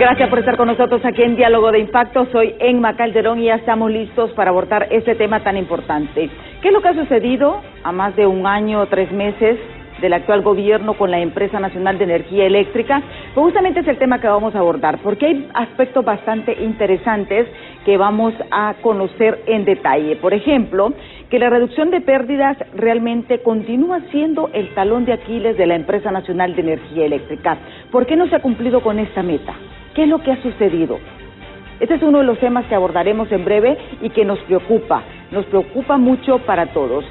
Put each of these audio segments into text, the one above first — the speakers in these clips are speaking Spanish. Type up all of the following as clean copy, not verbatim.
Gracias por estar con nosotros aquí en Diálogo de Impacto. Soy Emma Calderón y ya estamos listos para abordar este tema tan importante. ¿Qué es lo que ha sucedido a más de un año o 3 meses del actual gobierno con la Empresa Nacional de Energía Eléctrica? Pues justamente es el tema que vamos a abordar, porque hay aspectos bastante interesantes que vamos a conocer en detalle. Por ejemplo, que la reducción de pérdidas realmente continúa siendo el talón de Aquiles de la Empresa Nacional de Energía Eléctrica. ¿Por qué no se ha cumplido con esta meta? ¿Qué es lo que ha sucedido? Este es uno de los temas que abordaremos en breve y que nos preocupa mucho para todos.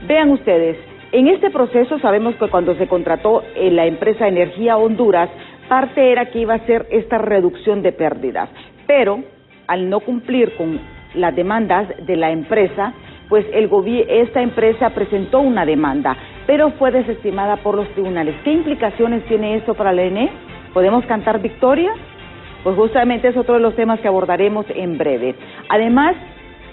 Vean ustedes, en este proceso sabemos que cuando se contrató la empresa Energía Honduras, parte era que iba a ser esta reducción de pérdidas, pero al no cumplir con las demandas de la empresa, pues esta empresa presentó una demanda, pero fue desestimada por los tribunales. ¿Qué implicaciones tiene esto para la ENE? ¿Podemos cantar victoria? Pues justamente es otro de los temas que abordaremos en breve. Además,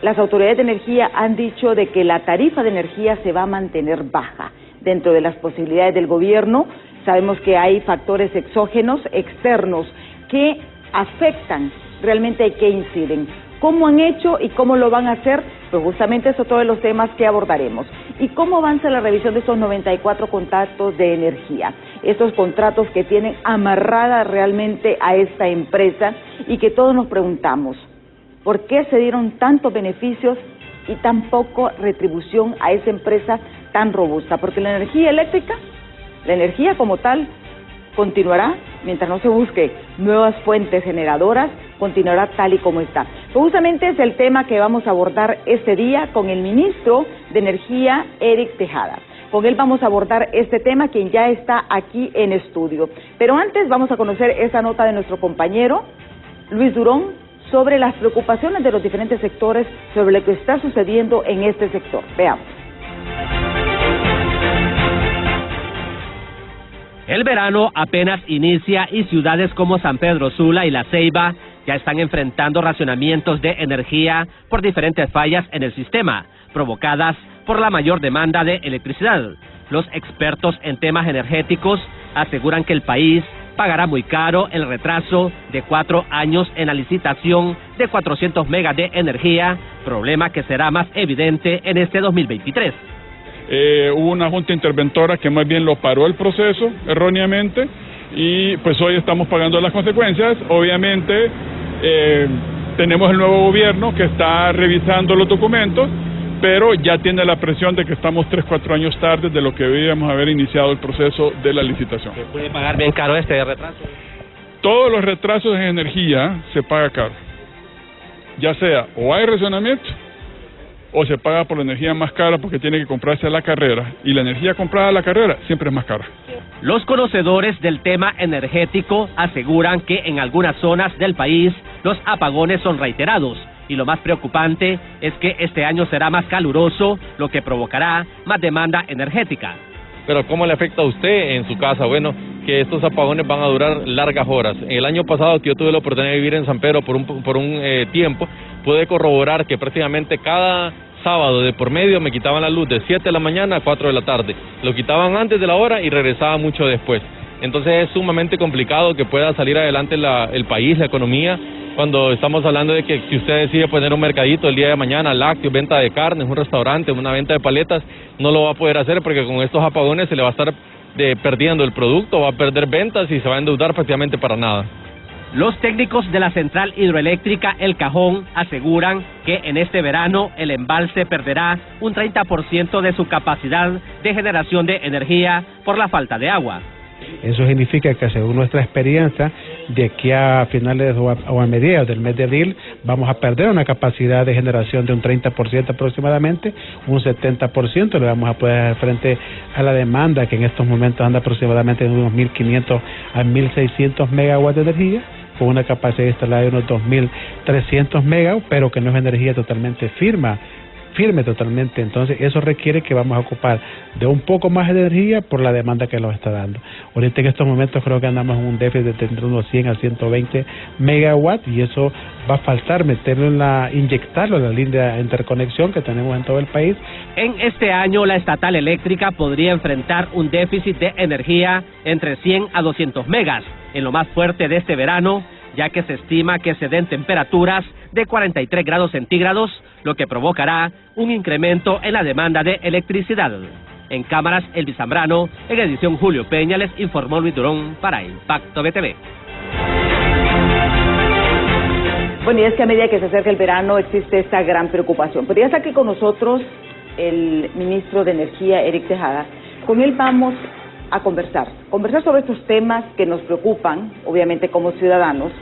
las autoridades de energía han dicho de que la tarifa de energía se va a mantener baja. Dentro de las posibilidades del gobierno, sabemos que hay factores exógenos, externos, que afectan realmente, que inciden. ¿Cómo han hecho y cómo lo van a hacer? Pues justamente es otro de los temas que abordaremos. ¿Y cómo avanza la revisión de estos 94 contratos de energía? Estos contratos que tienen amarrada realmente a esta empresa y que todos nos preguntamos, ¿por qué se dieron tantos beneficios y tan poco retribución a esa empresa tan robusta? Porque la energía eléctrica, la energía como tal, continuará mientras no se busque nuevas fuentes generadoras, continuará tal y como está. Pues justamente es el tema que vamos a abordar este día con el ministro de Energía, Eric Tejada. Con él vamos a abordar este tema, quien ya está aquí en estudio. Pero antes vamos a conocer esta nota de nuestro compañero Luis Durón sobre las preocupaciones de los diferentes sectores sobre lo que está sucediendo en este sector. Veamos. El verano apenas inicia y ciudades como San Pedro Sula y La Ceiba ya están enfrentando racionamientos de energía por diferentes fallas en el sistema, provocadas por la mayor demanda de electricidad. Los expertos en temas energéticos aseguran que el país pagará muy caro el retraso de 4 años en la licitación de 400 megas de energía, problema que será más evidente en este 2023. Hubo una junta interventora que más bien lo paró el proceso erróneamente y pues hoy estamos pagando las consecuencias. Obviamente tenemos el nuevo gobierno que está revisando los documentos, pero ya tiene la presión de que estamos 3-4 años tarde de lo que debíamos haber iniciado el proceso de la licitación. ¿Se puede pagar bien caro este retraso? Todos los retrasos en energía se paga caro, ya sea o hay racionamiento o se paga por la energía más cara porque tiene que comprarse a la carrera, y la energía comprada a la carrera siempre es más cara. Los conocedores del tema energético aseguran que en algunas zonas del país los apagones son reiterados, y lo más preocupante es que este año será más caluroso, lo que provocará más demanda energética. Pero ¿cómo le afecta a usted en su casa? Bueno, que estos apagones van a durar largas horas. El año pasado, que yo tuve la oportunidad de vivir en San Pedro por un tiempo, pude corroborar que prácticamente cada sábado de por medio me quitaban la luz de 7 de la mañana a 4 de la tarde. Lo quitaban antes de la hora y regresaba mucho después. Entonces es sumamente complicado que pueda salir adelante el país, la economía, cuando estamos hablando de que si usted decide poner un mercadito el día de mañana, lácteos, venta de carnes, un restaurante, una venta de paletas, no lo va a poder hacer porque con estos apagones se le va a estar perdiendo el producto, va a perder ventas y se va a endeudar prácticamente para nada. Los técnicos de la central hidroeléctrica El Cajón aseguran que en este verano el embalse perderá un 30% de su capacidad de generación de energía por la falta de agua. Eso significa que según nuestra experiencia, de aquí a finales o a mediados del mes de abril, vamos a perder una capacidad de generación de un 30% aproximadamente, un 70% le vamos a poder hacer frente a la demanda que en estos momentos anda aproximadamente en unos 1.500 a 1.600 megawatts de energía, con una capacidad instalada de unos 2.300 megawatts, pero que no es energía totalmente firme totalmente. Entonces eso requiere que vamos a ocupar de un poco más de energía por la demanda que nos está dando. Ahorita en estos momentos creo que andamos en un déficit de entre unos 100 a 120 megawatts y eso va a faltar inyectarlo en la línea de interconexión que tenemos en todo el país. En este año la estatal eléctrica podría enfrentar un déficit de energía entre 100 a 200 megas. En lo más fuerte de este verano, ya que se estima que se den temperaturas de 43 grados centígrados, lo que provocará un incremento en la demanda de electricidad. En cámaras, Elvis Zambrano, en edición Julio Peña, les informó Luis Durón para Impacto BTV. Bueno, y es que a medida que se acerca el verano existe esta gran preocupación. Pero ya está aquí con nosotros el ministro de Energía, Eric Tejada. Con él vamos a conversar sobre estos temas que nos preocupan, obviamente como ciudadanos.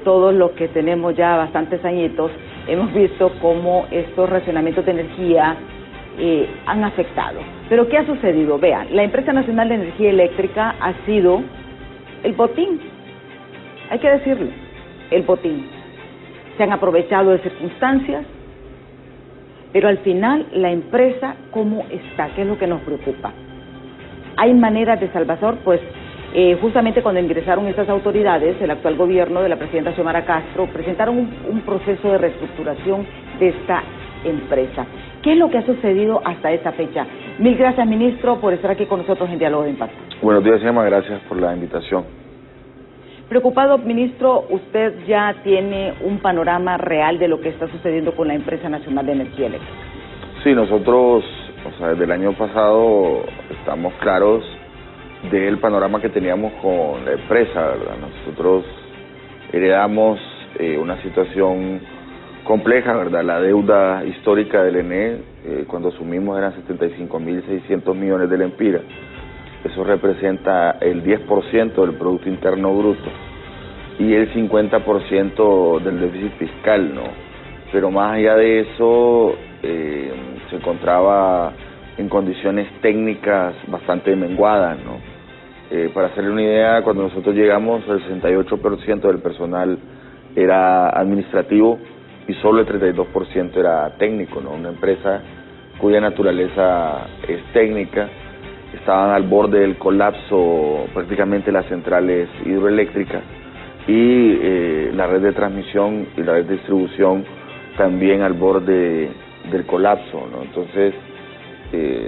Todos los que tenemos ya bastantes añitos hemos visto cómo estos racionamientos de energía han afectado. Pero ¿qué ha sucedido? Vean, la Empresa Nacional de Energía Eléctrica ha sido el botín, hay que decirlo, el botín. Se han aprovechado de circunstancias, pero al final la empresa, ¿cómo está? ¿Qué es lo que nos preocupa? ¿Hay maneras de salvación? Pues justamente cuando ingresaron estas autoridades, el actual gobierno de la presidenta Xiomara Castro, presentaron un proceso de reestructuración de esta empresa. ¿Qué es lo que ha sucedido hasta esta fecha? Mil gracias, ministro, por estar aquí con nosotros en Diálogo de Impacto. Buenos días, Emma, gracias por la invitación. Preocupado, ministro, usted ya tiene un panorama real de lo que está sucediendo con la Empresa Nacional de Energía Eléctrica. Sí, nosotros, desde el año pasado estamos claros del panorama que teníamos con la empresa, ¿verdad? Nosotros heredamos una situación compleja, ¿verdad? La deuda histórica del ENE, cuando asumimos eran 75.600 millones de lempiras. Eso representa el 10% del Producto Interno Bruto y el 50% del déficit fiscal, ¿no? Pero más allá de eso, se encontraba en condiciones técnicas bastante menguadas, ¿no? Para hacerle una idea, cuando nosotros llegamos, el 68% del personal era administrativo y solo el 32% era técnico, ¿no? Una empresa cuya naturaleza es técnica. Estaban al borde del colapso prácticamente las centrales hidroeléctricas y la red de transmisión y la red de distribución también al borde del colapso, ¿no? Entonces,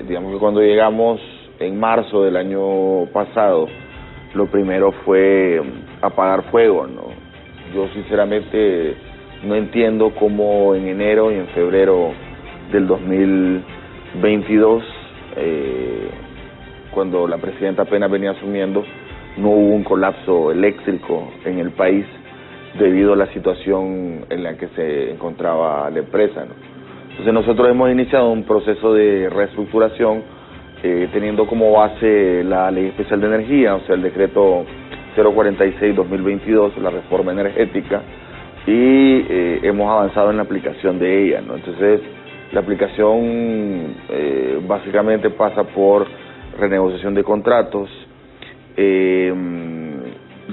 digamos que cuando llegamos en marzo del año pasado, lo primero fue apagar fuego, ¿no? Yo sinceramente no entiendo cómo en enero y en febrero del 2022, cuando la presidenta apenas venía asumiendo, no hubo un colapso eléctrico en el país debido a la situación en la que se encontraba la empresa, ¿no? Entonces nosotros hemos iniciado un proceso de reestructuración teniendo como base la Ley Especial de Energía, o sea, el decreto 046-2022, la reforma energética, y hemos avanzado en la aplicación de ella, ¿no? Entonces, la aplicación básicamente pasa por renegociación de contratos,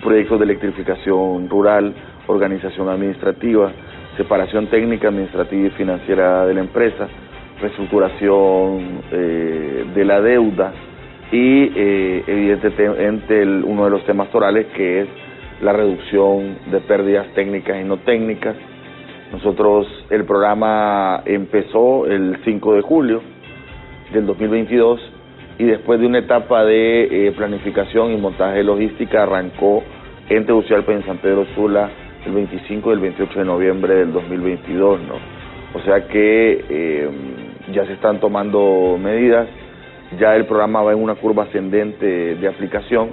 proyectos de electrificación rural, organización administrativa, separación técnica, administrativa y financiera de la empresa, reestructuración de la deuda y evidentemente uno de los temas torales, que es la reducción de pérdidas técnicas y no técnicas. Nosotros, el programa empezó el 5 de julio del 2022 y después de una etapa de planificación y montaje de logística arrancó en Tegucigalpa y en San Pedro Sula el 25 y el 28 de noviembre del 2022, ¿no? O sea que ya se están tomando medidas, ya el programa va en una curva ascendente de aplicación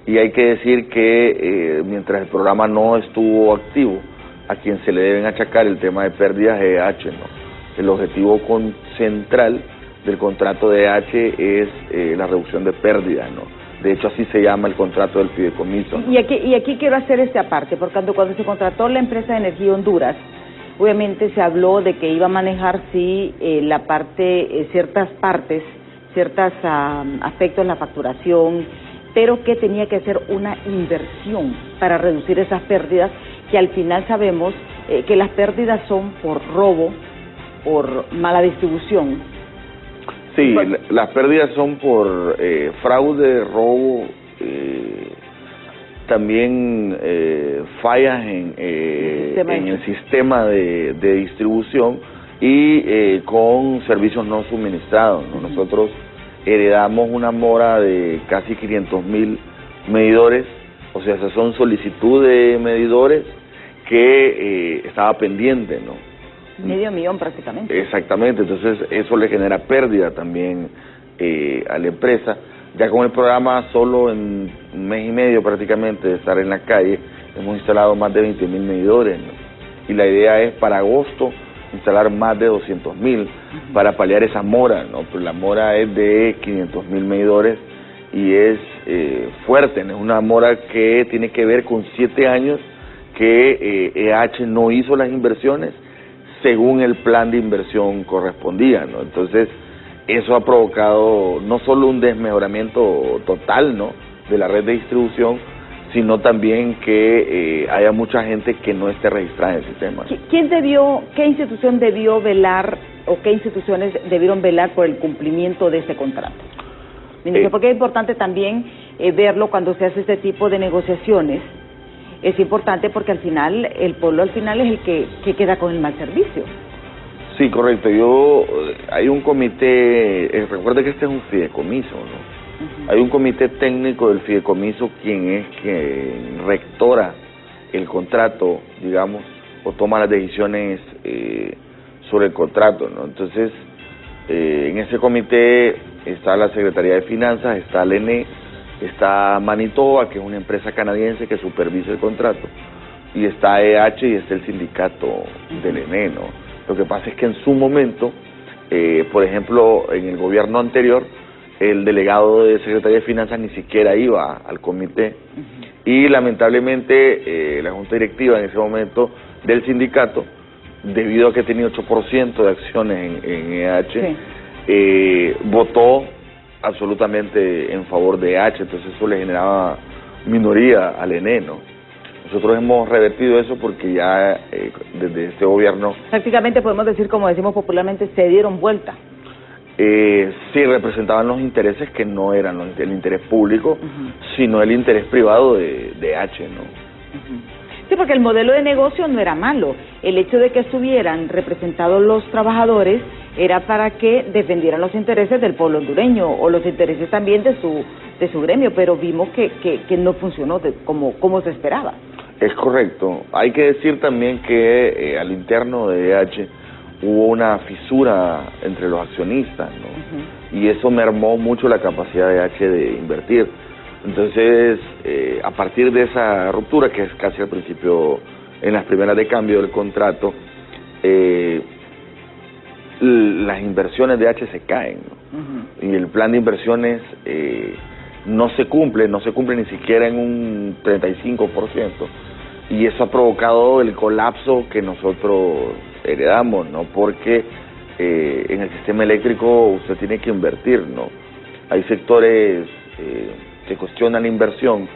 y hay que decir que mientras el programa no estuvo activo, a quien se le deben achacar el tema de pérdidas es EH, ¿no? El objetivo central del contrato de EH es la reducción de pérdidas, ¿no? De hecho, así se llama el contrato del fideicomiso, ¿no? Y aquí quiero hacer este aparte, porque cuando se contrató la empresa de Energía Honduras, obviamente se habló de que iba a manejar, sí, la parte, ciertos aspectos de la facturación, pero que tenía que hacer una inversión para reducir esas pérdidas, que al final sabemos que las pérdidas son por robo, por mala distribución. Sí, las pérdidas son por fraude, robo, también fallas en el sistema de distribución y con servicios no suministrados, ¿no? Nosotros heredamos una mora de casi 500.000 medidores O sea, esas son solicitudes de medidores que estaba pendiente, ¿no? $500,000 prácticamente. Exactamente, entonces eso le genera pérdida también a la empresa. Ya con el programa, solo en un mes y medio prácticamente de estar en la calle, hemos instalado más de 20,000 medidores, ¿no? Y la idea es para agosto instalar más de 200,000 para paliar esa mora, ¿no? Pero la mora es de 500,000 medidores y es fuerte, ¿no? Es una mora que tiene que ver con 7 años que EH no hizo las inversiones según el plan de inversión correspondía, ¿no? Entonces, eso ha provocado no solo un desmejoramiento total, ¿no?, de la red de distribución, sino también que haya mucha gente que no esté registrada en el sistema. ¿Qué institución debió velar o qué instituciones debieron velar por el cumplimiento de este contrato? Porque es importante también verlo cuando se hace este tipo de negociaciones. Es importante porque al final, el pueblo al final es el que queda con el mal servicio. Sí, correcto. Hay un comité, recuerda que este es un fideicomiso, ¿no? Hay un comité técnico del fideicomiso quien rectora el contrato, digamos, o toma las decisiones sobre el contrato, ¿no? Entonces, en ese comité está la Secretaría de Finanzas, está el ENE, está Manitoba, que es una empresa canadiense que supervisa el contrato, y está EH y está el sindicato del ENE, ¿no? Lo que pasa es que en su momento, por ejemplo, en el gobierno anterior, el delegado de Secretaría de Finanzas ni siquiera iba al comité, y lamentablemente la junta directiva en ese momento del sindicato, debido a que tenía 8% de acciones en EH, votó absolutamente en favor de EH, entonces eso le generaba minoría al ENE, ¿no? Nosotros hemos revertido eso porque ya desde este gobierno... Prácticamente podemos decir, como decimos popularmente, se dieron vuelta. Sí, representaban los intereses que no eran el interés público, sino el interés privado de EH, ¿no? Sí, porque el modelo de negocio no era malo. El hecho de que estuvieran representados los trabajadores era para que defendieran los intereses del pueblo hondureño o los intereses también de su gremio, pero vimos que no funcionó como se esperaba. Es correcto. Hay que decir también que al interno de EH hubo una fisura entre los accionistas, ¿no? Y eso mermó mucho la capacidad de EH de invertir. Entonces, a partir de esa ruptura, que es casi al principio, en las primeras de cambio del contrato, las inversiones de EH se caen, ¿no? Y el plan de inversiones no se cumple ni siquiera en un 35%, y eso ha provocado el colapso que nosotros heredamos, ¿no? Porque en el sistema eléctrico usted tiene que invertir, ¿no? Hay sectores que cuestionan la inversión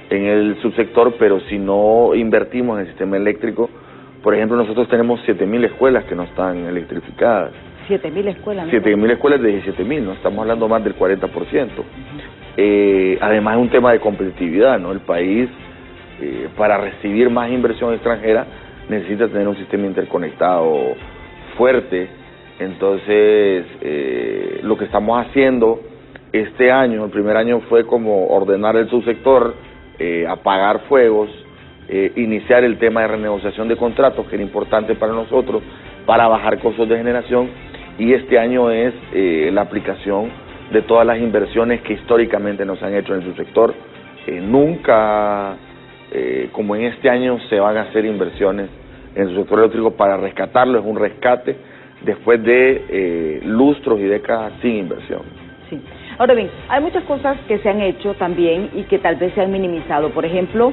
en el subsector, pero si no invertimos en el sistema eléctrico, por ejemplo, nosotros tenemos 7,000 escuelas que no están electrificadas. 7,000 escuelas. 7,000 escuelas de 17,000, no estamos hablando más del 40%. Además es un tema de competitividad, ¿no? El país, para recibir más inversión extranjera, necesita tener un sistema interconectado fuerte. Entonces, lo que estamos haciendo este año, el primer año fue como ordenar el subsector, apagar fuegos, iniciar el tema de renegociación de contratos, que era importante para nosotros, para bajar costos de generación, y este año es la aplicación de todas las inversiones que históricamente nos han hecho en el subsector. Nunca, como en este año, se van a hacer inversiones en el sector eléctrico para rescatarlo, es un rescate después de lustros y décadas sin inversión. Sí. Ahora bien, hay muchas cosas que se han hecho también y que tal vez se han minimizado. Por ejemplo,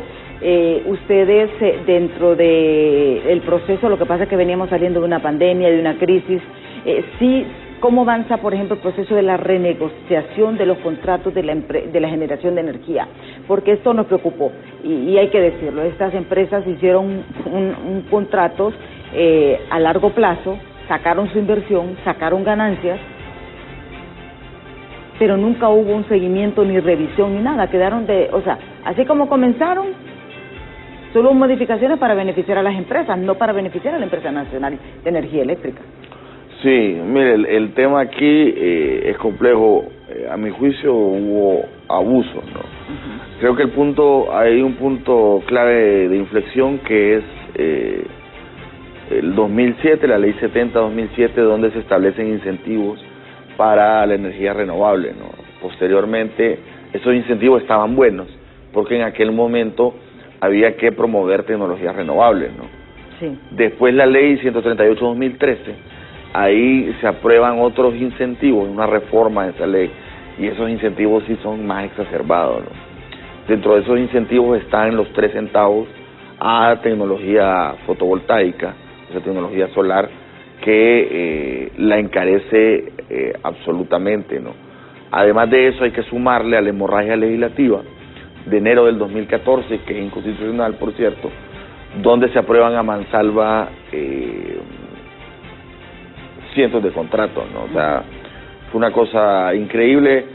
ustedes dentro del proceso, lo que pasa es que veníamos saliendo de una pandemia, de una crisis, sí, ¿cómo avanza, por ejemplo, el proceso de la renegociación de los contratos de la generación de energía? Porque esto nos preocupó, y hay que decirlo, estas empresas hicieron contratos a largo plazo, sacaron su inversión, sacaron ganancias, pero nunca hubo un seguimiento ni revisión ni nada, quedaron así como comenzaron, solo modificaciones para beneficiar a las empresas, no para beneficiar a la empresa nacional de energía eléctrica. Sí, mire, el tema aquí es complejo. A mi juicio hubo abusos, ¿no? Creo que hay un punto clave de inflexión que es el 2007, la ley 70-2007, donde se establecen incentivos para la energía renovable, ¿no? Posteriormente, esos incentivos estaban buenos, porque en aquel momento había que promover tecnologías renovables, ¿no? Sí. Después la ley 138-2013, ahí se aprueban otros incentivos, una reforma de esa ley, y esos incentivos sí son más exacerbados, ¿no? Dentro de esos incentivos están los 3 centavos a tecnología fotovoltaica, esa tecnología solar, que la encarece absolutamente, ¿no? Además de eso, hay que sumarle a la hemorragia legislativa de enero del 2014, que es inconstitucional, por cierto, donde se aprueban a mansalva cientos de contratos, ¿no? O sea, fue una cosa increíble.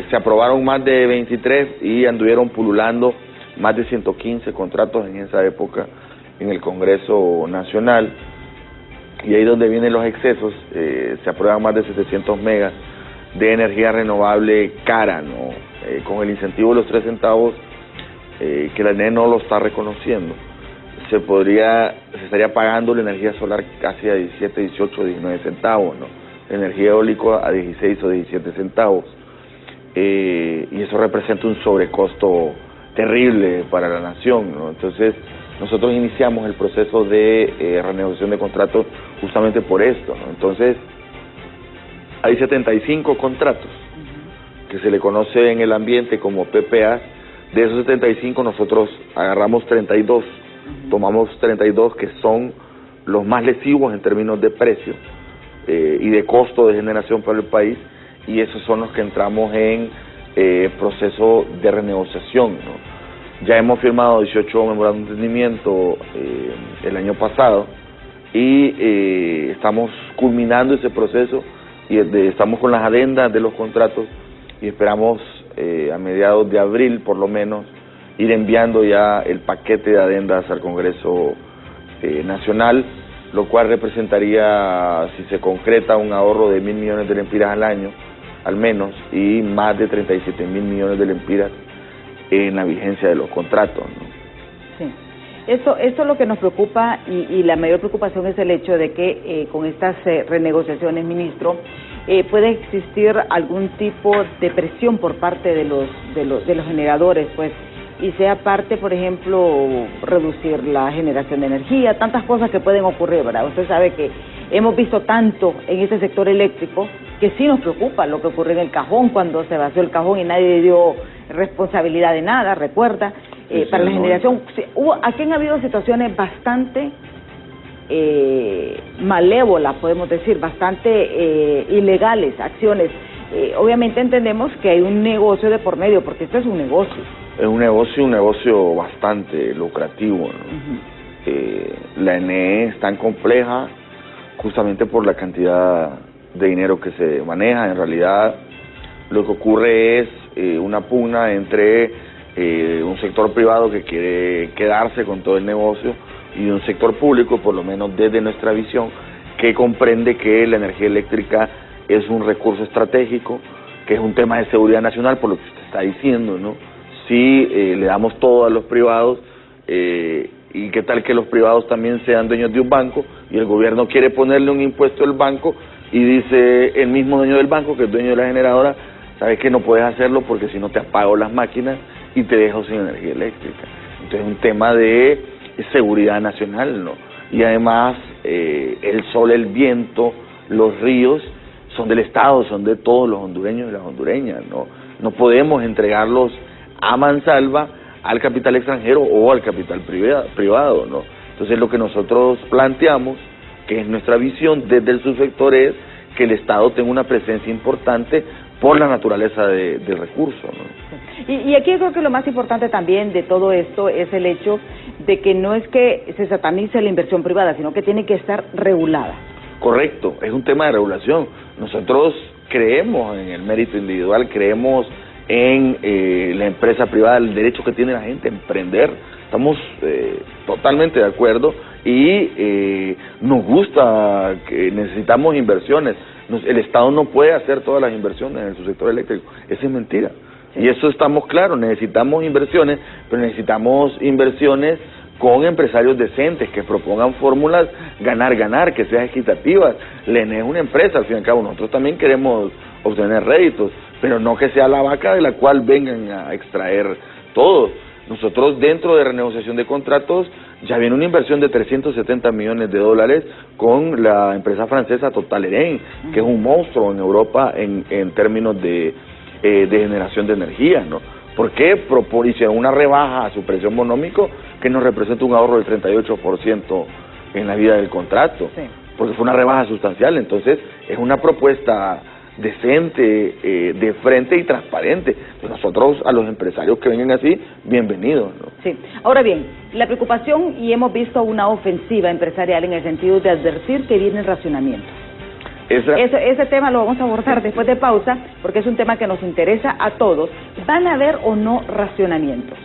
Se aprobaron más de 23 y anduvieron pululando más de 115 contratos en esa época en el Congreso Nacional, y ahí donde vienen los excesos. Se aprueban más de 700 megas de energía renovable cara, ¿no? Con el incentivo de los 3 centavos, que la ANEEL no lo está reconociendo, se estaría pagando la energía solar casi a 17, 18, 19 centavos, ¿no? La energía eólica a 16 o 17 centavos, y eso representa un sobrecosto terrible para la nación, ¿no? Entonces, nosotros iniciamos el proceso de renegociación de contratos justamente por esto, ¿no? Entonces, hay 75 contratos que se le conoce en el ambiente como PPA. De esos 75 nosotros agarramos 32, tomamos 32 que son los más lesivos en términos de precio y de costo de generación para el país, y esos son los que entramos en proceso de renegociación, ¿no? Ya hemos firmado 18 memorandos de entendimiento el año pasado, y estamos culminando ese proceso, y estamos con las adendas de los contratos, y esperamos a mediados de abril por lo menos ir enviando ya el paquete de adendas al Congreso Nacional, lo cual representaría, si se concreta, un ahorro de 1.000 millones de lempiras al año, al menos, y más de 37.000 millones de lempiras en la vigencia de los contratos, ¿no? Sí. Esto es lo que nos preocupa, y la mayor preocupación es el hecho de que con estas renegociaciones, ministro, puede existir algún tipo de presión por parte de los generadores, pues, y sea parte, por ejemplo, reducir la generación de energía, tantas cosas que pueden ocurrir, ¿verdad? Usted sabe que hemos visto tanto en este sector eléctrico que sí nos preocupa lo que ocurrió en el Cajón, cuando se vació el Cajón y nadie dio responsabilidad de nada, recuerda, para la generación. Aquí han habido situaciones bastante malévolas, podemos decir, bastante ilegales, acciones. Obviamente entendemos que hay un negocio de por medio, porque esto es un negocio. Es un negocio bastante lucrativo, ¿no? La ENE es tan compleja justamente por la cantidad de dinero que se maneja. En realidad, lo que ocurre es una pugna entre un sector privado que quiere quedarse con todo el negocio y un sector público, por lo menos desde nuestra visión, que comprende que la energía eléctrica es un recurso estratégico, que es un tema de seguridad nacional, por lo que usted está diciendo, ¿no? Si le damos todo a los privados, y qué tal que los privados también sean dueños de un banco, y el gobierno quiere ponerle un impuesto al banco, y dice el mismo dueño del banco, que es dueño de la generadora, sabes que no puedes hacerlo porque si no te apago las máquinas y te dejo sin energía eléctrica. Entonces es un tema de seguridad nacional, ¿no? Y además el sol, el viento, los ríos son del Estado, son de todos los hondureños y las hondureñas, ¿no? No podemos entregarlos a mansalva al capital extranjero o al capital privado, ¿no? Entonces lo que nosotros planteamos, que es nuestra visión desde el subsector, es que el Estado tenga una presencia importante por la naturaleza del recurso, ¿no? Y aquí yo creo que lo más importante también de todo esto es el hecho de que no es que se satanice la inversión privada, sino que tiene que estar regulada. Correcto, es un tema de regulación. Nosotros creemos en el mérito individual, creemos en la empresa privada, el derecho que tiene la gente a emprender. Estamos totalmente de acuerdo, y nos gusta, que necesitamos inversiones. El Estado no puede hacer todas las inversiones en el subsector eléctrico. Esa es mentira. Sí. Y eso estamos claros, necesitamos inversiones, pero necesitamos inversiones con empresarios decentes que propongan fórmulas ganar, que sean equitativas. LENE es una empresa, al fin y al cabo, nosotros también queremos obtener réditos, pero no que sea la vaca de la cual vengan a extraer todo. Nosotros dentro de renegociación de contratos ya viene una inversión de 370 millones de dólares con la empresa francesa Total Eren, que es un monstruo en Europa en términos de generación de energía, ¿no? ¿Por qué hicieron una rebaja a su precio monómico que nos representa un ahorro del 38% en la vida del contrato? Sí. Porque fue una rebaja sustancial, entonces es una propuesta decente, de frente y transparente. Pues nosotros a los empresarios que vengan así, bienvenidos, ¿no? Sí. Ahora bien, la preocupación, y hemos visto una ofensiva empresarial en el sentido de advertir que vienen racionamientos. Ese tema lo vamos a abordar después de pausa, porque es un tema que nos interesa a todos. ¿Van a haber o no racionamientos?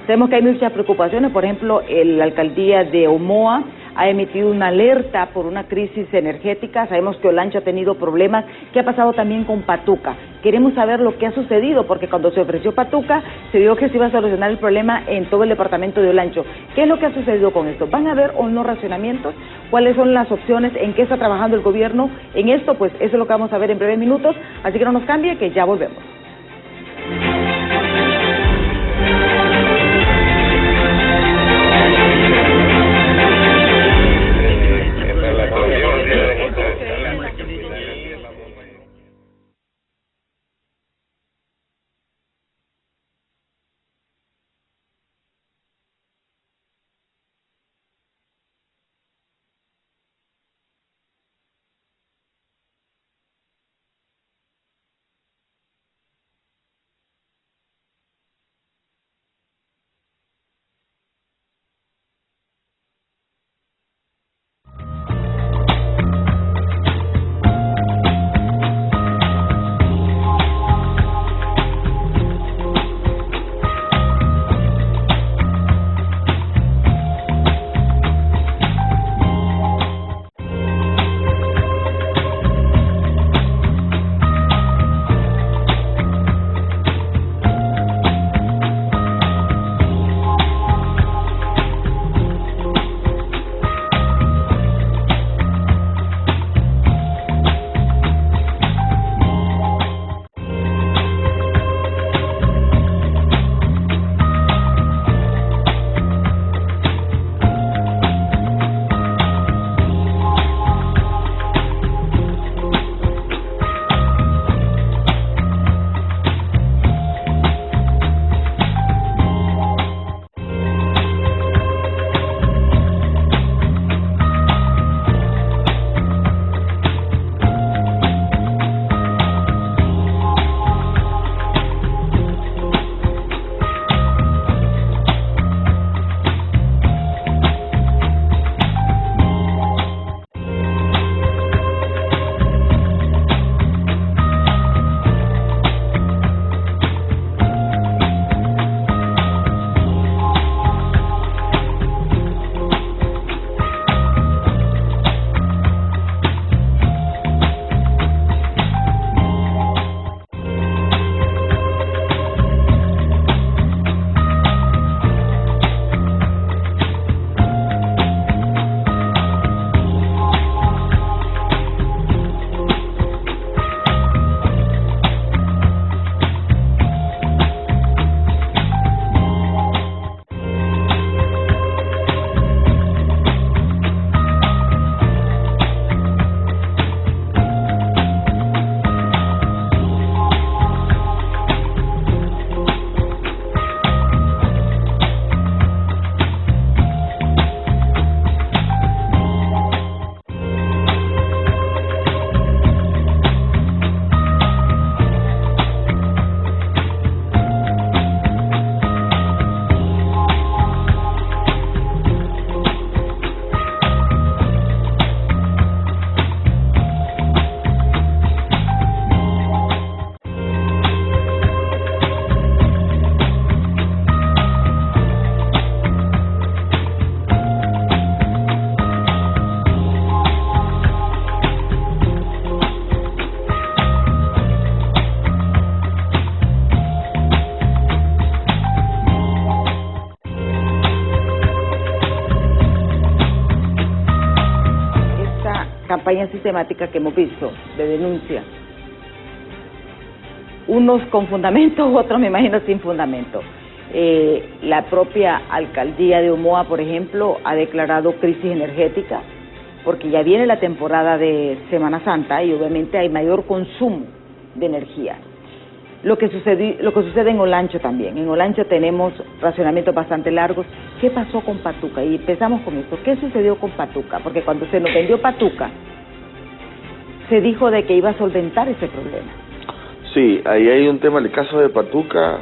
Sabemos que hay muchas preocupaciones, por ejemplo, la alcaldía de Omoa ha emitido una alerta por una crisis energética, sabemos que Olancho ha tenido problemas. ¿Qué ha pasado también con Patuca? Queremos saber lo que ha sucedido, porque cuando se ofreció Patuca, se dijo que se iba a solucionar el problema en todo el departamento de Olancho. ¿Qué es lo que ha sucedido con esto? ¿Van a haber o no racionamientos? ¿Cuáles son las opciones? ¿En qué está trabajando el gobierno en esto? Pues eso es lo que vamos a ver en breves minutos, así que no nos cambie, que ya volvemos. campaña sistemática que hemos visto de denuncia. Unos con fundamento, otros me imagino sin fundamento. La propia alcaldía de Omoa, por ejemplo, ha declarado crisis energética porque ya viene la temporada de Semana Santa y obviamente hay mayor consumo de energía. Lo que sucede en Olancho también. En Olancho tenemos racionamientos bastante largos. ¿Qué pasó con Patuca? Y empezamos con esto. ¿Qué sucedió con Patuca? Porque cuando se nos vendió Patuca, se dijo de que iba a solventar ese problema. Sí, ahí hay un tema. El caso de Patuca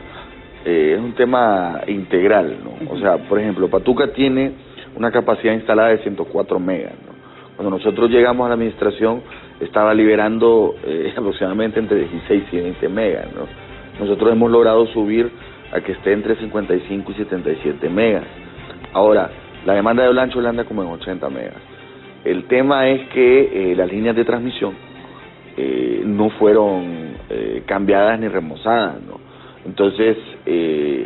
es un tema integral, ¿no? O sea, por ejemplo, Patuca tiene una capacidad instalada de 104 megas, ¿no? Cuando nosotros llegamos a la administración, estaba liberando aproximadamente entre 16 y 20 megas, ¿no? Nosotros hemos logrado subir a que esté entre 55 y 77 megas. Ahora, la demanda de Olancho anda como en 80 megas. El tema es que las líneas de transmisión no fueron cambiadas ni remozadas, ¿no? Entonces,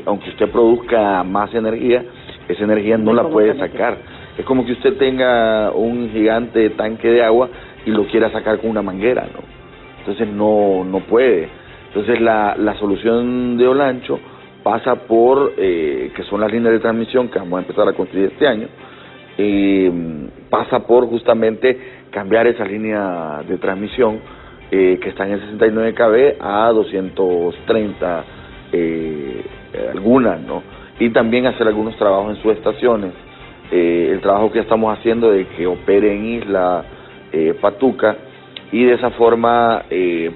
aunque usted produzca más energía, esa energía no la puede sacar. Es como que usted tenga un gigante tanque de agua y lo quiera sacar con una manguera, ¿no? Entonces no puede. Entonces la solución de Olancho pasa por, que son las líneas de transmisión que vamos a empezar a construir este año, pasa por justamente cambiar esa línea de transmisión que está en el 69 kV a 230 algunas, ¿no? Y también hacer algunos trabajos en subestaciones. El trabajo que estamos haciendo de que opere en Isla Patuca y de esa forma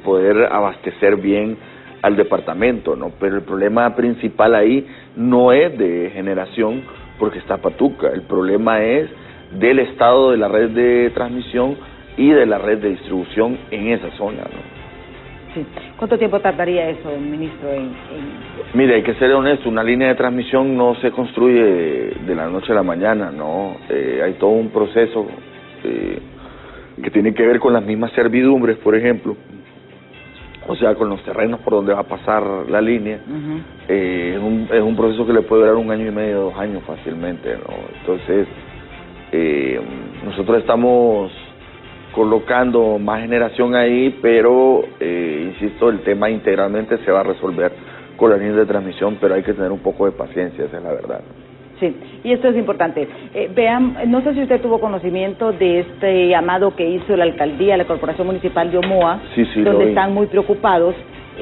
poder abastecer bien al departamento, ¿no? Pero el problema principal ahí no es de generación porque está Patuca, el problema es del estado de la red de transmisión y de la red de distribución en esa zona, ¿no? Sí. ¿Cuánto tiempo tardaría eso, ministro? Mire, hay que ser honesto, una línea de transmisión no se construye de la noche a la mañana, ¿no? Hay todo un proceso que tiene que ver con las mismas servidumbres, por ejemplo, o sea, con los terrenos por donde va a pasar la línea. Es un proceso que le puede durar 1 año y medio, 2 años fácilmente, ¿no? Entonces, nosotros estamos colocando más generación ahí, pero, insisto, el tema integralmente se va a resolver con la línea de transmisión, pero hay que tener un poco de paciencia, esa es la verdad. Sí, y esto es importante. Vean, no sé si usted tuvo conocimiento de este llamado que hizo la alcaldía, la Corporación Municipal de Omoa, sí, donde están muy preocupados.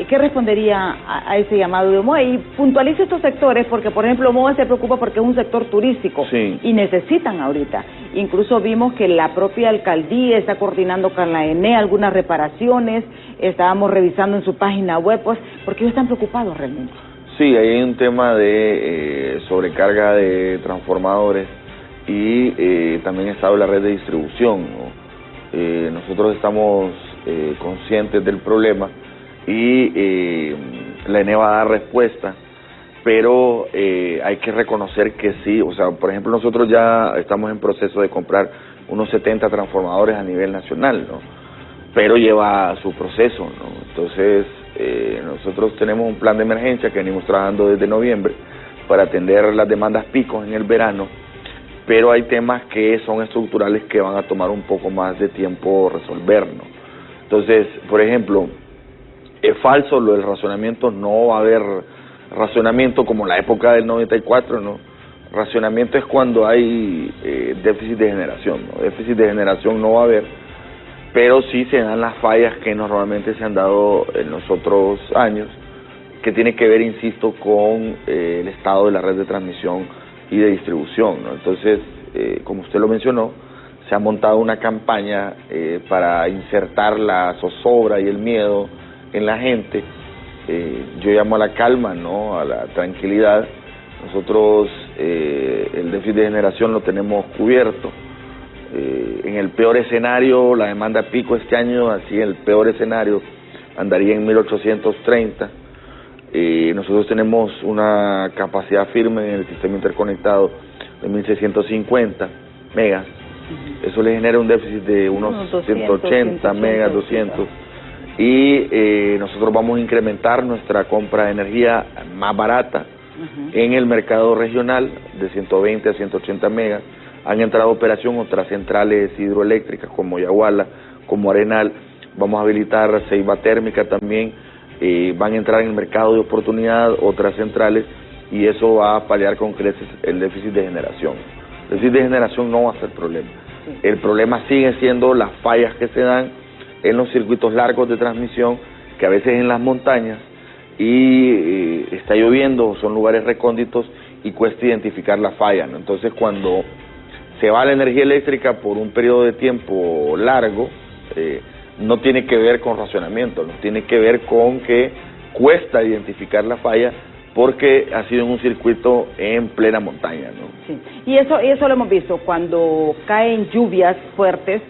¿Qué respondería a ese llamado de Omoa? Y puntualice estos sectores, porque por ejemplo Omoa se preocupa porque es un sector turístico, sí, y necesitan ahorita. Incluso vimos que la propia alcaldía está coordinando con la ENE algunas reparaciones, estábamos revisando en su página web, pues, porque ellos están preocupados realmente. Sí, hay un tema de sobrecarga de transformadores y también está la red de distribución, ¿no? Nosotros estamos conscientes del problema y la ENE va a dar respuesta, pero hay que reconocer que sí, o sea, por ejemplo, nosotros ya estamos en proceso de comprar unos 70 transformadores a nivel nacional, ¿no? Pero lleva su proceso, ¿no? Entonces, nosotros tenemos un plan de emergencia que venimos trabajando desde noviembre para atender las demandas picos en el verano, pero hay temas que son estructurales que van a tomar un poco más de tiempo resolver, ¿no? Entonces, por ejemplo, es falso lo del racionamiento, no va a haber racionamiento como la época del 94, ¿no? Racionamiento es cuando hay déficit de generación, ¿no? Déficit de generación no va a haber, pero sí se dan las fallas que normalmente se han dado en los otros años, que tiene que ver, insisto, con el estado de la red de transmisión y de distribución, ¿no? Entonces, como usted lo mencionó, se ha montado una campaña para insertar la zozobra y el miedo en la gente. Yo llamo a la calma, ¿no? A la tranquilidad. Nosotros el déficit de generación lo tenemos cubierto. En el peor escenario, la demanda pico este año, así en el peor escenario, andaría en 1830. Nosotros tenemos una capacidad firme en el sistema interconectado de 1650 megas. Eso le genera un déficit de unos 180 megas, 200. Y nosotros vamos a incrementar nuestra compra de energía más barata en el mercado regional de 120 a 180 megas han entrado a operación otras centrales hidroeléctricas como Yaguala, como Arenal, vamos a habilitar Ceiba Térmica también, van a entrar en el mercado de oportunidad otras centrales y eso va a paliar con creces el déficit de generación. El déficit de generación no va a ser problema. El problema sigue siendo las fallas que se dan en los circuitos largos de transmisión, que a veces en las montañas y está lloviendo, son lugares recónditos y cuesta identificar la falla, ¿no? Entonces cuando se va la energía eléctrica por un periodo de tiempo largo, no tiene que ver con racionamiento, no tiene que ver con que cuesta identificar la falla porque ha sido en un circuito en plena montaña, ¿no? Sí. Y eso lo hemos visto cuando caen lluvias fuertes,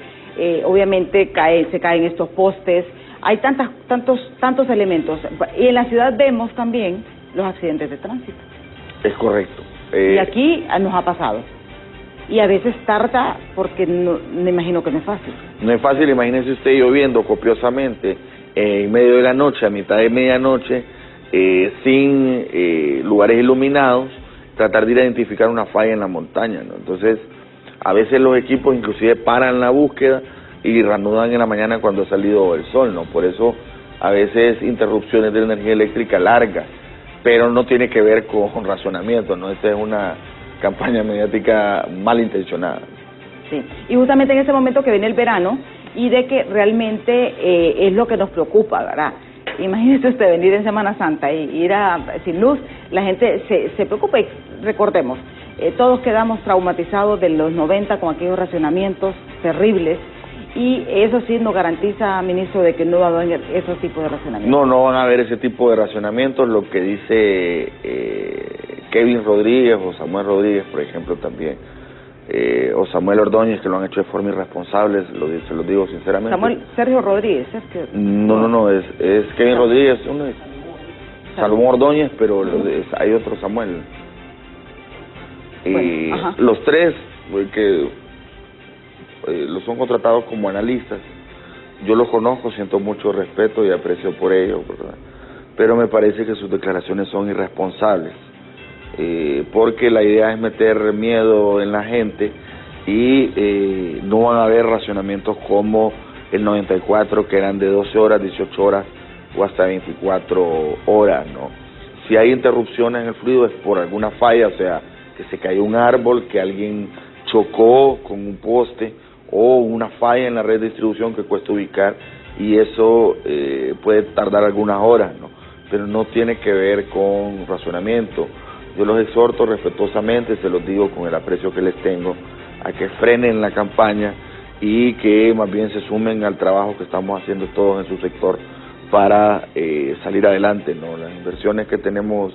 obviamente se caen estos postes, hay tantos elementos y en la ciudad vemos también los accidentes de tránsito. Es correcto. Y aquí nos ha pasado. Y a veces tarda porque no, me imagino que no es fácil. No es fácil, imagínese usted lloviendo copiosamente en medio de la noche, a mitad de medianoche, sin lugares iluminados, tratar de identificar una falla en la montaña, ¿no? Entonces, a veces los equipos inclusive paran la búsqueda y reanudan en la mañana cuando ha salido el sol, ¿no? Por eso, a veces interrupciones de la energía eléctrica largas, pero no tiene que ver con razonamiento, ¿no? Esta es una campaña mediática malintencionada. Sí, y justamente en ese momento que viene el verano y de que realmente es lo que nos preocupa, ¿verdad? Imagínese usted venir en Semana Santa y ir sin luz, la gente se preocupa y recordemos, todos quedamos traumatizados de los 90 con aquellos racionamientos terribles y eso sí nos garantiza, ministro, de que no va a haber esos tipos de racionamientos. No van a haber ese tipo de racionamientos, lo que dice Kevin Rodríguez o Samuel Rodríguez, por ejemplo, también, o Samuel Ordóñez, que lo han hecho de forma irresponsable, se lo digo sinceramente. Sergio Rodríguez, ¿es? No, es Kevin Rodríguez, uno es Salomón Ordóñez, pero hay otro Samuel. Bueno, los tres, que los son contratados como analistas, yo los conozco, siento mucho respeto y aprecio por ellos, ¿verdad? Pero me parece que sus declaraciones son irresponsables, porque la idea es meter miedo en la gente y no van a haber racionamientos como el 94, que eran de 12 horas, 18 horas o hasta 24 horas, ¿no? Si hay interrupciones en el fluido es por alguna falla, o sea, que se cayó un árbol, que alguien chocó con un poste o una falla en la red de distribución que cuesta ubicar y eso puede tardar algunas horas, ¿no? Pero no tiene que ver con razonamiento. Yo los exhorto respetuosamente, se los digo con el aprecio que les tengo, a que frenen la campaña y que más bien se sumen al trabajo que estamos haciendo todos en su sector para salir adelante, ¿no? Las inversiones que tenemos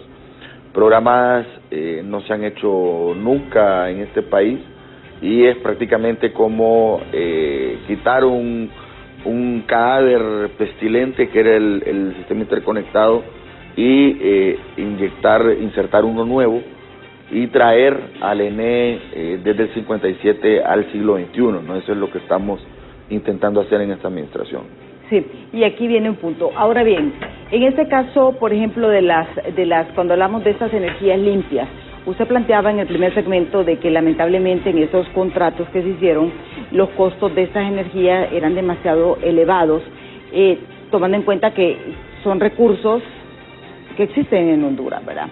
programadas no se han hecho nunca en este país y es prácticamente como quitar un cadáver pestilente que era el sistema interconectado y insertar uno nuevo y traer al ENE desde el 57 al siglo XXI, ¿no? Eso es lo que estamos intentando hacer en esta administración. Sí, y aquí viene un punto. Ahora bien, en este caso, por ejemplo, cuando hablamos de estas energías limpias, usted planteaba en el primer segmento de que lamentablemente en esos contratos que se hicieron, los costos de estas energías eran demasiado elevados, tomando en cuenta que son recursos que existen en Honduras, ¿verdad?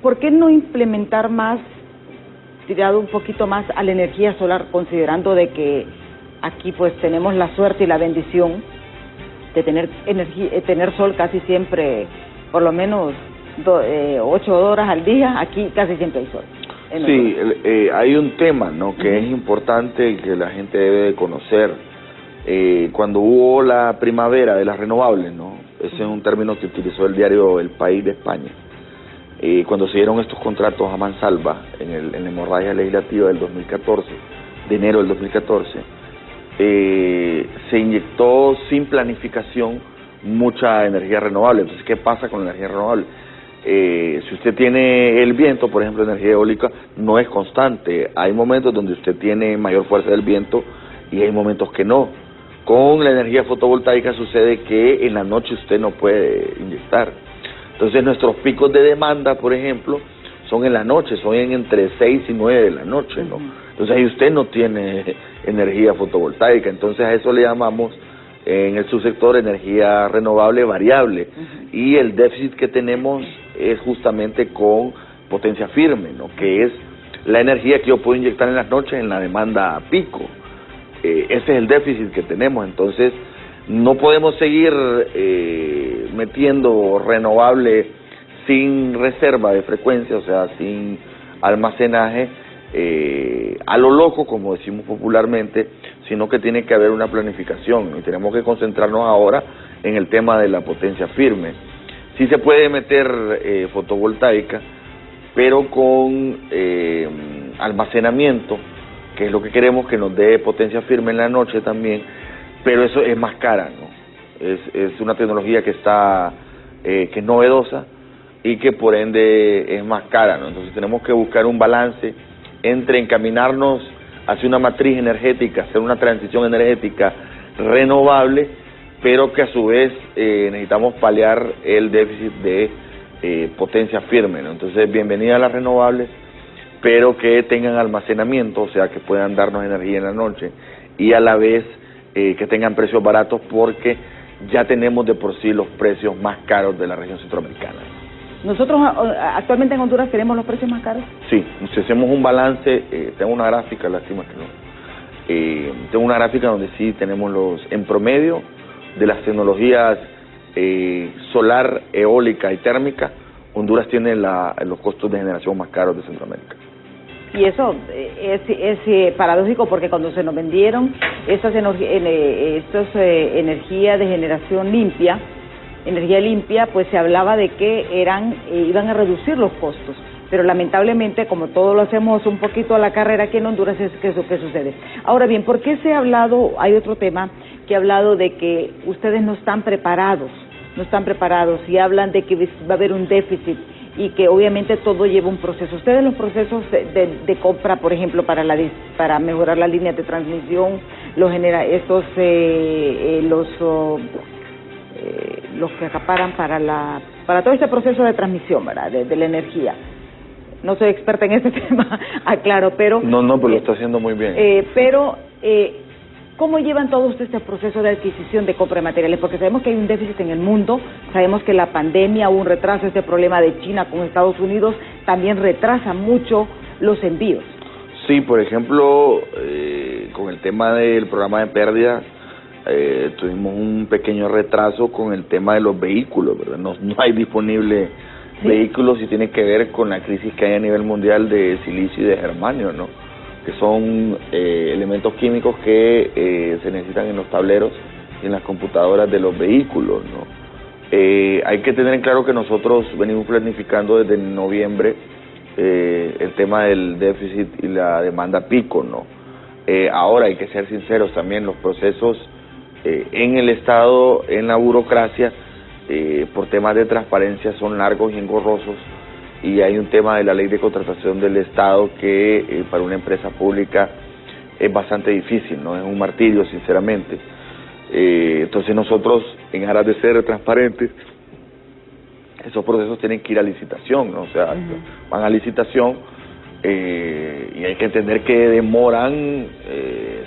¿Por qué no implementar más, tirado un poquito más a la energía solar, considerando de que aquí pues tenemos la suerte y la bendición de tener sol casi siempre, por lo menos 8 horas al día, aquí casi siempre hay sol? Sí, hay un tema, ¿no?, que es importante y que la gente debe de conocer. Cuando hubo la primavera de las renovables, ¿no?, ese es un término que utilizó el diario El País de España, cuando se dieron estos contratos a mansalva en la hemorragia legislativa del 2014, de enero del 2014, se inyectó sin planificación mucha energía renovable. Entonces, ¿qué pasa con la energía renovable? Si usted tiene el viento, por ejemplo, energía eólica, no es constante. Hay momentos donde usted tiene mayor fuerza del viento y hay momentos que no. Con la energía fotovoltaica sucede que en la noche usted no puede inyectar. Entonces nuestros picos de demanda, por ejemplo, son en la noche, son entre 6 y 9 de la noche, ¿no? Entonces ahí usted no tiene energía fotovoltaica, entonces a eso le llamamos en el subsector energía renovable variable, y el déficit que tenemos es justamente con potencia firme, ¿no? Que es la energía que yo puedo inyectar en las noches en la demanda pico. Ese es el déficit que tenemos, entonces no podemos seguir metiendo renovable sin reserva de frecuencia, o sea, sin almacenaje a lo loco, como decimos popularmente, sino que tiene que haber una planificación y tenemos que concentrarnos ahora en el tema de la potencia firme. Sí se puede meter fotovoltaica, pero con almacenamiento, que es lo que queremos, que nos dé potencia firme en la noche también, pero eso es más cara, ¿no? Es una tecnología que está que es novedosa y que por ende es más cara, ¿no? Entonces tenemos que buscar un balance entre encaminarnos hacia una matriz energética, hacer una transición energética renovable, pero que a su vez necesitamos paliar el déficit de potencia firme, ¿no? Entonces, bienvenida a las renovables, pero que tengan almacenamiento, o sea, que puedan darnos energía en la noche, y a la vez que tengan precios baratos, porque ya tenemos de por sí los precios más caros de la región centroamericana. ¿Nosotros actualmente en Honduras tenemos los precios más caros? Sí, si hacemos un balance, tengo una gráfica, lástima que no, tengo una gráfica donde sí tenemos en promedio de las tecnologías solar, eólica y térmica, Honduras tiene los costos de generación más caros de Centroamérica. Y eso es paradójico, porque cuando se nos vendieron estas energía de generación limpia, energía limpia, pues se hablaba de que iban a reducir los costos, pero lamentablemente, como todo lo hacemos un poquito a la carrera aquí en Honduras, es que eso que sucede. Ahora bien, ¿por qué se ha hablado? Hay otro tema que ha hablado de que ustedes no están preparados y hablan de que va a haber un déficit y que obviamente todo lleva un proceso. Ustedes, los procesos de compra, por ejemplo, para mejorar las líneas de transmisión, los que acaparan para todo este proceso de transmisión, ¿verdad? De la energía. No soy experta en este tema, aclaro, pero... No, pero lo está haciendo muy bien. ¿Cómo llevan todos este proceso de adquisición de compra de materiales? Porque sabemos que hay un déficit en el mundo, sabemos que la pandemia, hubo un retraso, este problema de China con Estados Unidos también retrasa mucho los envíos. Sí, por ejemplo, con el tema del programa de pérdidas, tuvimos un pequeño retraso con el tema de los vehículos, ¿verdad? No hay disponible vehículos, y tiene que ver con la crisis que hay a nivel mundial de silicio y de germanio, ¿no? Que son elementos químicos que se necesitan en los tableros y en las computadoras de los vehículos, ¿no? Hay que tener en claro que nosotros venimos planificando desde noviembre el tema del déficit y la demanda pico, ¿no? Ahora hay que ser sinceros también, los procesos en el Estado, en la burocracia, por temas de transparencia son largos y engorrosos, y hay un tema de la ley de contratación del Estado que para una empresa pública es bastante difícil, ¿no? Es un martirio, sinceramente. Entonces nosotros, en aras de ser transparentes, esos procesos tienen que ir a licitación, ¿no? O sea, van a licitación y hay que entender que demoran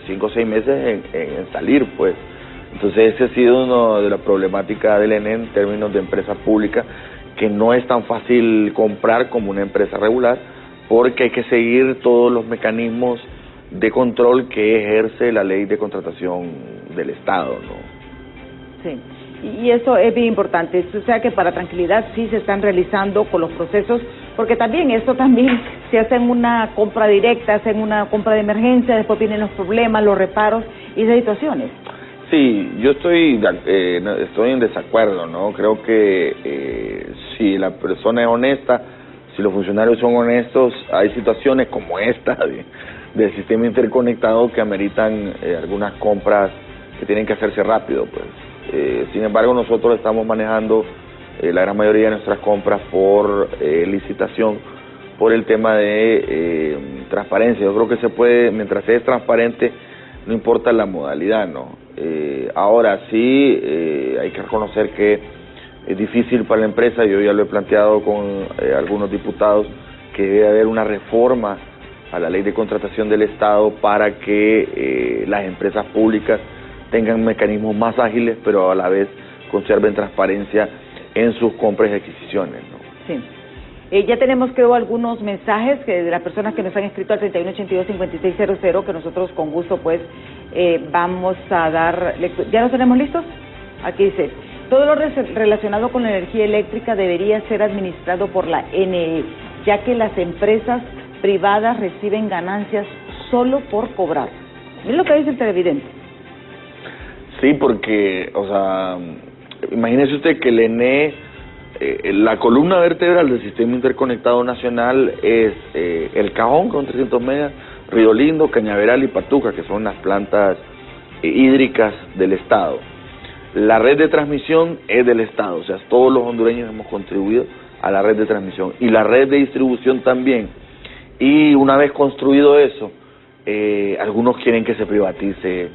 5 o 6 meses en salir, pues. Entonces ese ha sido uno de las problemáticas del ENE en términos de empresa pública, que no es tan fácil comprar como una empresa regular, porque hay que seguir todos los mecanismos de control que ejerce la ley de contratación del Estado, ¿no? Sí, y eso es bien importante, o sea que para tranquilidad sí se están realizando con los procesos, porque también esto también se hace en una compra directa, hacen una compra de emergencia, después vienen los problemas, los reparos y esas situaciones. Sí, yo estoy en desacuerdo, ¿no? Creo que si la persona es honesta, si los funcionarios son honestos, hay situaciones como esta del sistema interconectado que ameritan algunas compras que tienen que hacerse rápido, pues. Sin embargo, nosotros estamos manejando la gran mayoría de nuestras compras por licitación, por el tema de transparencia. Yo creo que se puede, mientras sea transparente, no importa la modalidad, ¿no? Ahora sí, hay que reconocer que es difícil para la empresa, yo ya lo he planteado con algunos diputados, que debe haber una reforma a la ley de contratación del Estado para que las empresas públicas tengan mecanismos más ágiles, pero a la vez conserven transparencia en sus compras y adquisiciones, ¿no? Sí. Ya tenemos, creo, algunos mensajes de las personas que nos han escrito al 3182-5600, que nosotros con gusto, pues, vamos a dar lectura. ¿Ya los tenemos listos? Aquí dice: todo lo relacionado con la energía eléctrica debería ser administrado por la NE, ya que las empresas privadas reciben ganancias solo por cobrar. Miren lo que dice el televidente. Sí, porque, o sea, imagínese usted que el ENE, la columna vertebral del Sistema Interconectado Nacional es El Cajón con 300 megas, Río Lindo, Cañaveral y Patuca, que son las plantas hídricas del Estado. La red de transmisión es del Estado, o sea, todos los hondureños hemos contribuido a la red de transmisión y la red de distribución también. Y una vez construido eso, algunos quieren que se privatice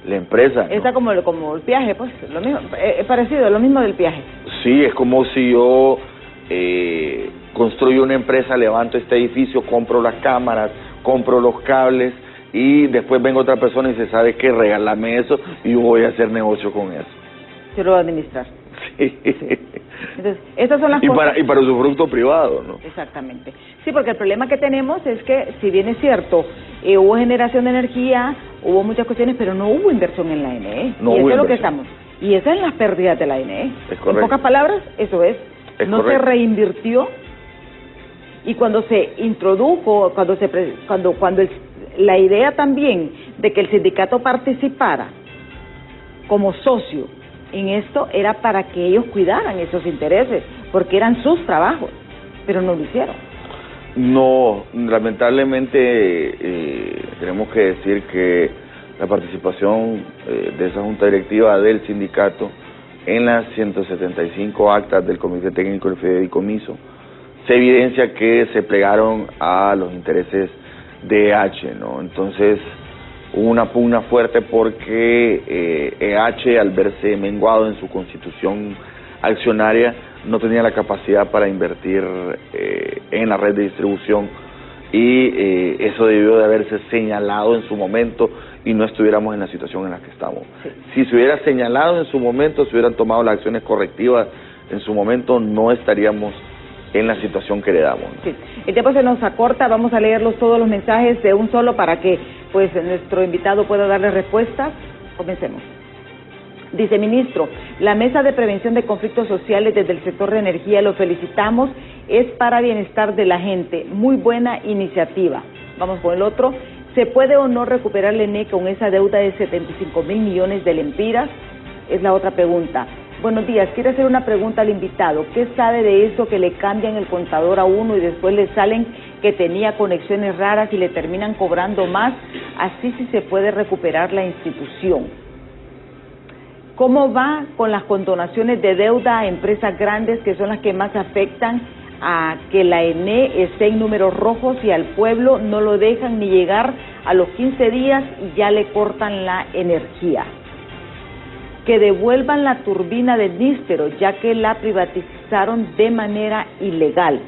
la empresa, ¿no? Está como el peaje, pues, lo mismo, es parecido, lo mismo del peaje. Sí, es como si yo construyo una empresa, levanto este edificio, compro las cámaras, compro los cables y después venga otra persona y se sabe que regálame eso y yo voy a hacer negocio con eso. Se lo va a administrar. Sí. Entonces, estas son las cosas. Y para usufructo privado, ¿no? Exactamente. Sí, porque el problema que tenemos es que, si bien es cierto, hubo generación de energía, hubo muchas cuestiones, pero no hubo inversión en la NE. No y eso hubo es lo que inversión. estamos. Y esas son las pérdidas de la NE. Es correcto. En pocas palabras, eso es. No correcto. se reinvirtió, y cuando se introdujo, la idea también de que el sindicato participara como socio en esto era para que ellos cuidaran esos intereses, porque eran sus trabajos, pero no lo hicieron. No, lamentablemente tenemos que decir que la participación de esa junta directiva del sindicato en las 175 actas del Comité Técnico del Fideicomiso se evidencia que se plegaron a los intereses de EH, ¿no? Entonces hubo una pugna fuerte porque EH, al verse menguado en su constitución accionaria, no tenía la capacidad para invertir en la red de distribución y eso debió de haberse señalado en su momento y no estuviéramos en la situación en la que estamos. Sí. Si se hubiera señalado en su momento, se hubieran tomado las acciones correctivas en su momento, no estaríamos en la situación que heredamos, ¿no? Sí. El tiempo se nos acorta, vamos a leerlos todos los mensajes de un solo para que pues nuestro invitado pueda darle respuestas. Comencemos. Dice: ministro, la Mesa de Prevención de Conflictos Sociales desde el sector de energía, lo felicitamos, es para bienestar de la gente, muy buena iniciativa. Vamos con el otro. ¿Se puede o no recuperar la ENE con esa deuda de 75,000 millones de lempiras? Es la otra pregunta. Buenos días, quiero hacer una pregunta al invitado. ¿Qué sabe de eso que le cambian el contador a uno y después le salen que tenía conexiones raras y le terminan cobrando más? Así sí se puede recuperar la institución. ¿Cómo va con las condonaciones de deuda a empresas grandes, que son las que más afectan a que la ENE esté en números rojos y al pueblo no lo dejan ni llegar a los 15 días y ya le cortan la energía? Que devuelvan la turbina de Níspero, ya que la privatizaron de manera ilegal.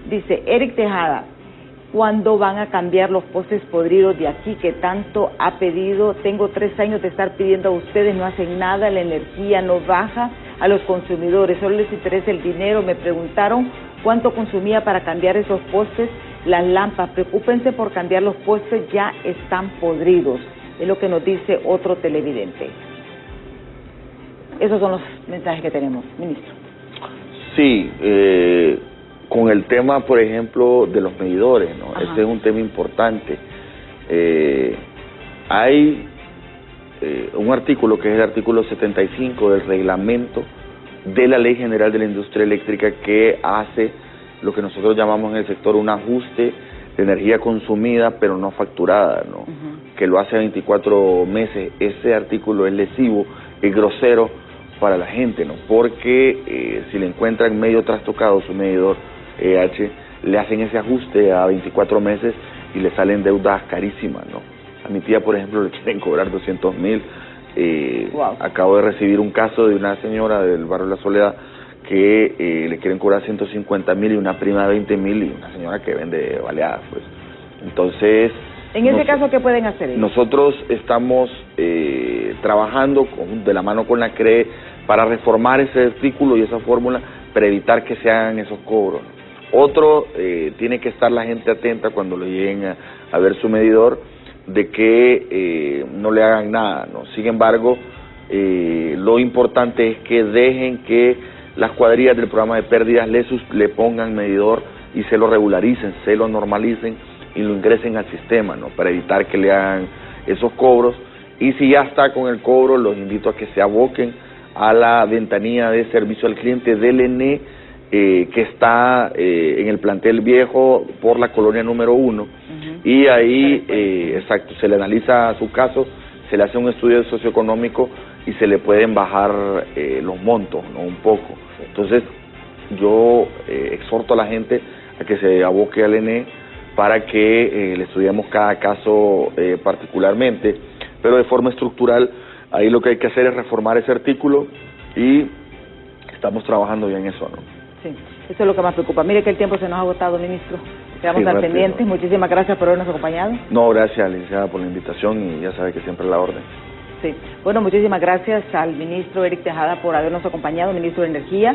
Dice Eric Tejada: ¿cuándo van a cambiar los postes podridos de aquí que tanto ha pedido? Tengo 3 años de estar pidiendo a ustedes, no hacen nada, la energía no baja a los consumidores, solo les interesa el dinero. Me preguntaron cuánto consumía para cambiar esos postes, las lámparas. Preocúpense por cambiar los postes, ya están podridos. Es lo que nos dice otro televidente. Esos son los mensajes que tenemos, ministro. Sí, con el tema, por ejemplo, de los medidores, ¿no? Ajá. Ese es un tema importante. Hay un artículo que es el artículo 75 del reglamento de la Ley General de la Industria Eléctrica que hace lo que nosotros llamamos en el sector un ajuste de energía consumida pero no facturada, ¿no? Que lo hace a 24 meses. Ese artículo es lesivo, es grosero para la gente, ¿no? Porque si le encuentran medio trastocado su medidor EH, le hacen ese ajuste a 24 meses y le salen deudas carísimas, ¿no? A mi tía, por ejemplo, le quieren cobrar 200,000. Wow. Acabo de recibir un caso de una señora del barrio La Soledad que le quieren cobrar 150.000 y una prima de 20.000 y una señora que vende baleadas, pues. Entonces... En ese caso, ¿qué pueden hacer ellos? Nosotros estamos trabajando de la mano con la CRE para reformar ese artículo y esa fórmula para evitar que se hagan esos cobros. Otro, tiene que estar la gente atenta cuando le lleguen a ver su medidor, de que no le hagan nada, ¿no? Sin embargo, lo importante es que dejen que las cuadrillas del programa de pérdidas le pongan medidor y se lo regularicen, se lo normalicen y lo ingresen al sistema, ¿no? Para evitar que le hagan esos cobros. Y si ya está con el cobro, los invito a que se aboquen a la ventanilla de servicio al cliente del ENE, que está en el plantel viejo por la colonia número 1, y ahí, exacto, se le analiza su caso, se le hace un estudio socioeconómico y se le pueden bajar los montos, ¿no? Un poco. Entonces, yo exhorto a la gente a que se aboque al ENE para que le estudiemos cada caso particularmente, pero de forma estructural. Ahí lo que hay que hacer es reformar ese artículo y estamos trabajando ya en eso, ¿no? Sí, eso es lo que más preocupa. Mire que el tiempo se nos ha agotado, ministro. Quedamos Sí, al rápido. pendiente. Muchísimas gracias por habernos acompañado. No, gracias, licenciada, por la invitación y ya sabe que siempre a la orden. Sí, bueno, muchísimas gracias al ministro Eric Tejada por habernos acompañado, ministro de Energía.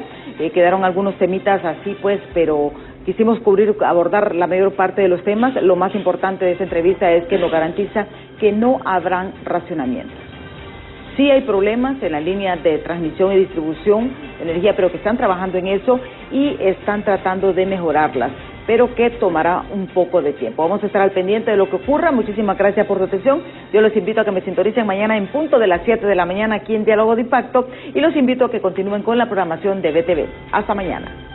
Quedaron algunos temitas así, pues, pero quisimos abordar la mayor parte de los temas. Lo más importante de esta entrevista es que nos garantiza que no habrán racionamientos. Sí hay problemas en la línea de transmisión y distribución de energía, pero que están trabajando en eso y están tratando de mejorarlas, pero que tomará un poco de tiempo. Vamos a estar al pendiente de lo que ocurra. Muchísimas gracias por su atención. Yo los invito a que me sintonicen mañana en punto de las 7 de la mañana aquí en Diálogo de Impacto y los invito a que continúen con la programación de BTV. Hasta mañana.